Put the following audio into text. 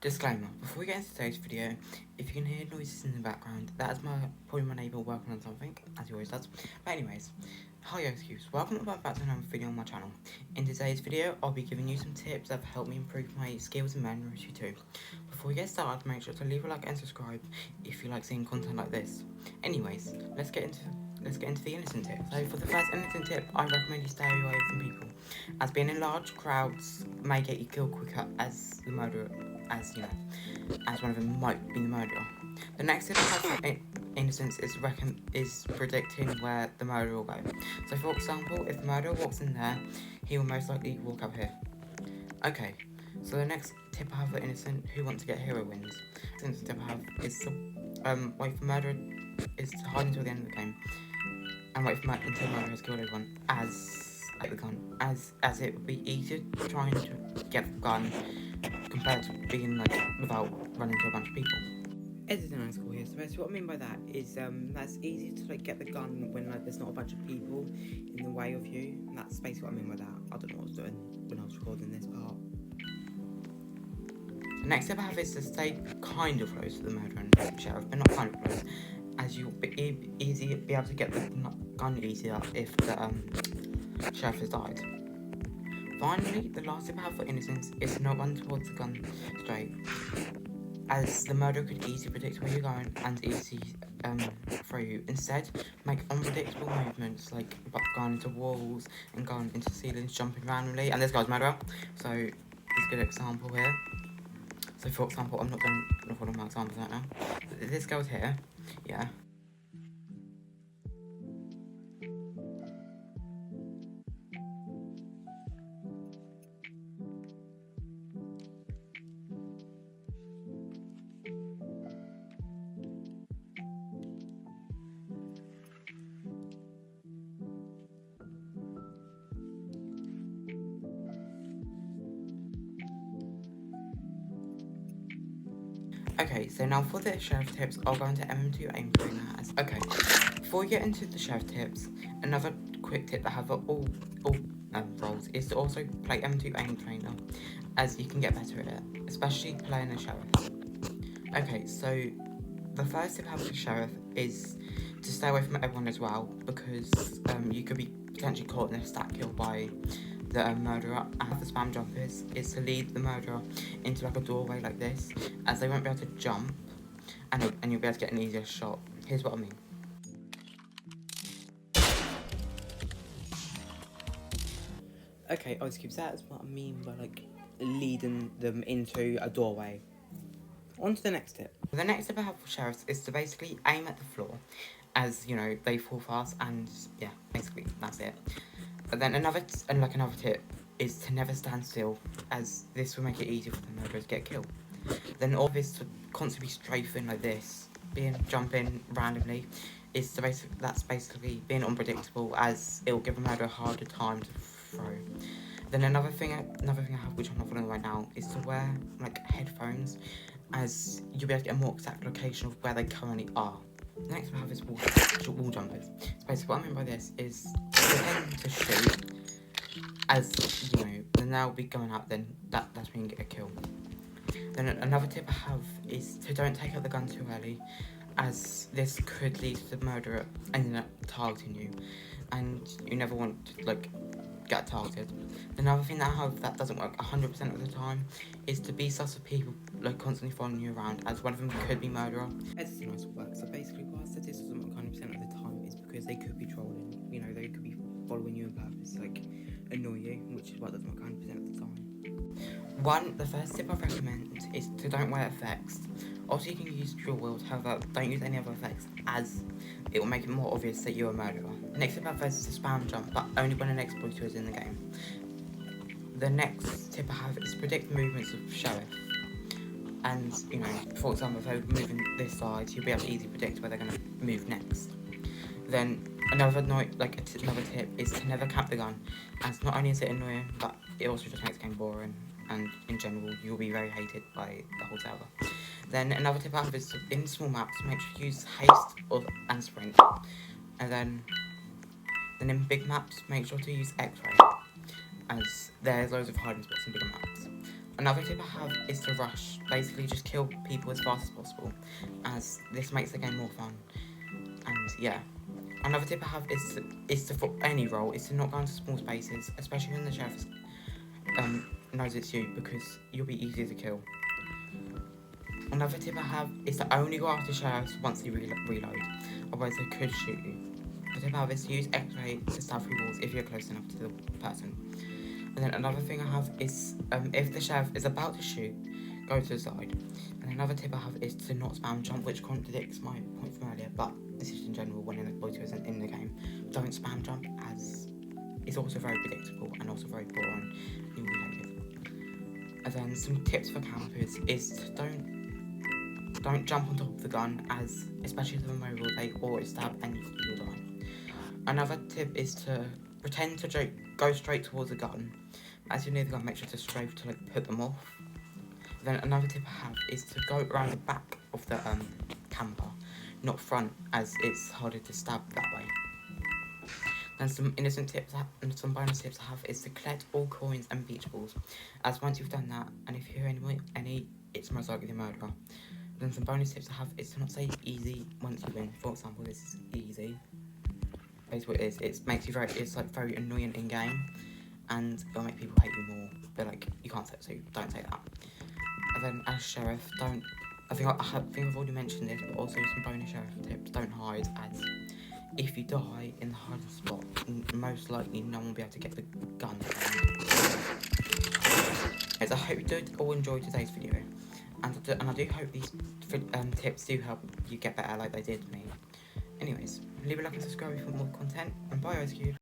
Disclaimer, before we get into today's video, if you can hear noises in the background, that is probably my neighbour working on something, as he always does. But anyways, hi excuse, welcome back to another video on my channel. In today's video, I'll be giving you some tips that have helped me improve my skills in Mandarin 2. Before we get started, make sure to leave a like and subscribe if you like seeing content like this. Anyways, let's get into the innocent tip. So for the first innocent tip, I recommend you stay away from people, as being in large crowds may get you killed quicker as the murderer, as one of them might be the murderer. The next tip I have for innocence is predicting where the murderer will go. So for example, if the murderer walks in there, he will most likely walk up here. Okay, so the next tip I have for innocent who want to get hero wins. The next tip I have is to wait for murderer is to hide until the end of the game and wait for until murderer has killed everyone at the gun, as it would be easier trying to get the gun compared to being without running into a bunch of people. Editing is cool here. So basically what I mean by that is that's easy to get the gun when there's not a bunch of people in the way of you. And that's basically what I mean by that. I don't know what I was doing when I was recording this part. The next tip I have is to stay kind of close to the murderer and sheriff, but not kind of close, as you'll be able to get the gun easier if the sheriff has died. Finally, the last tip I have for innocence is to not run towards the gun straight, as the murderer could easily predict where you're going and easily throw you. Instead, make unpredictable movements like going into walls and going into ceilings, jumping randomly. And this guy's murderer, so it's a good example here. So for example, I'm not going to follow my examples right now. This goes here, yeah. Okay, so now for the sheriff tips, I'll go into MM2 aim trainer. Okay, before we get into the sheriff tips, another quick tip that I have for all roles is to also play M2 aim trainer, as you can get better at it, especially playing a sheriff. Okay, so the first tip I have for sheriff is to stay away from everyone as well, because you could be potentially caught in a stat kill by the murderer. And the spam jump is to lead the murderer into a doorway like this, as they won't be able to jump, and you'll be able to get an easier shot. Here's what I mean. Okay, Icecubes, that's what I mean by leading them into a doorway. On to the next tip. The next tip I have for sheriffs is to basically aim at the floor, as they fall fast, and yeah, basically that's it. And then another tip is to never stand still, as this will make it easier for the murderer to get killed. Then all of this to constantly strafing like this, jumping randomly, that's basically being unpredictable, as it will give the murderer a harder time to throw. Then another thing I have, which I'm not following right now, is to wear headphones, as you'll be able to get a more exact location of where they currently are. The next one I have is wall jumpers. So basically what I mean by this is pretend to shoot, as then they'll be going out, then that's when you get a kill. Then another tip I have is to don't take out the gun too early, as this could lead to the murderer ending up targeting you, and you never want to get targeted. Another thing that I have that doesn't work 100% of the time is to be sus of people constantly following you around, as one of them could be murderer. Editing also works. So basically why I said this doesn't work 100% of the time is because they could be trolling. They could be following you on purpose, annoy you, which is why it doesn't work 100% of the time. The first tip I recommend is to don't wear effects. Also, you can use dual wield, however, don't use any other effects, as it will make it more obvious that you're a murderer. Next tip I have is to spam jump, but only when an exploiter is in the game. The next tip I have is predict the movements of sheriff. And, for example, if they're moving this side, you'll be able to easily predict where they're going to move next. Then, another tip is to never cap the gun, as not only is it annoying, but it also just makes the game boring, and in general, you'll be very hated by the whole server. Then, another tip I have is in small maps, make sure you use haste and sprint. And then in big maps, make sure to use X-ray, as there's loads of hiding spots in bigger maps. Another tip I have is to rush. Basically, just kill people as fast as possible, as this makes the game more fun. And yeah. Another tip I have is to for any role is to not go into small spaces, especially when the sheriff knows it's you, because you'll be easier to kill. Another tip I have is to only go after sheriffs once they reload, otherwise they could shoot you. The tip I have is to use X-ray to stab through walls if you're close enough to the person. And then another thing I have is, if the sheriff is about to shoot, go to the side. And another tip I have is to not spam jump, which contradicts my point from earlier, but this is in general when the voice isn't in the game. Don't spam jump, as it's also very predictable and also very boring. You'll be hated. And then some tips for campers is to don't jump on top of the gun, as especially the removal, they always stab and you'll die. Another tip is to pretend to go straight towards the gun. As you're near the gun, make sure to strafe to put them off. Then another tip I have is to go around the back of the camper, not front, as it's harder to stab that way. And some innocent tips and some bonus tips I have is to collect all coins and beach balls, as once you've done that, and if you hear any, it's most likely the murderer. Then some bonus tips I have is to not say easy once you win. For example, this is easy. Basically, what it is, it's like very annoying in game, and it'll make people hate you more. But like, you can't say it, so don't say that. And then as sheriff, I think I've already mentioned this, but also some bonus sheriff tips. Don't hide, as if you die in the hiding spot, most likely no one will be able to get the gun. As I hope you did all enjoy today's video, and I do hope these tips do help you get better like they did me. Anyways, leave a like and subscribe for more content, and bye, Ice Cube.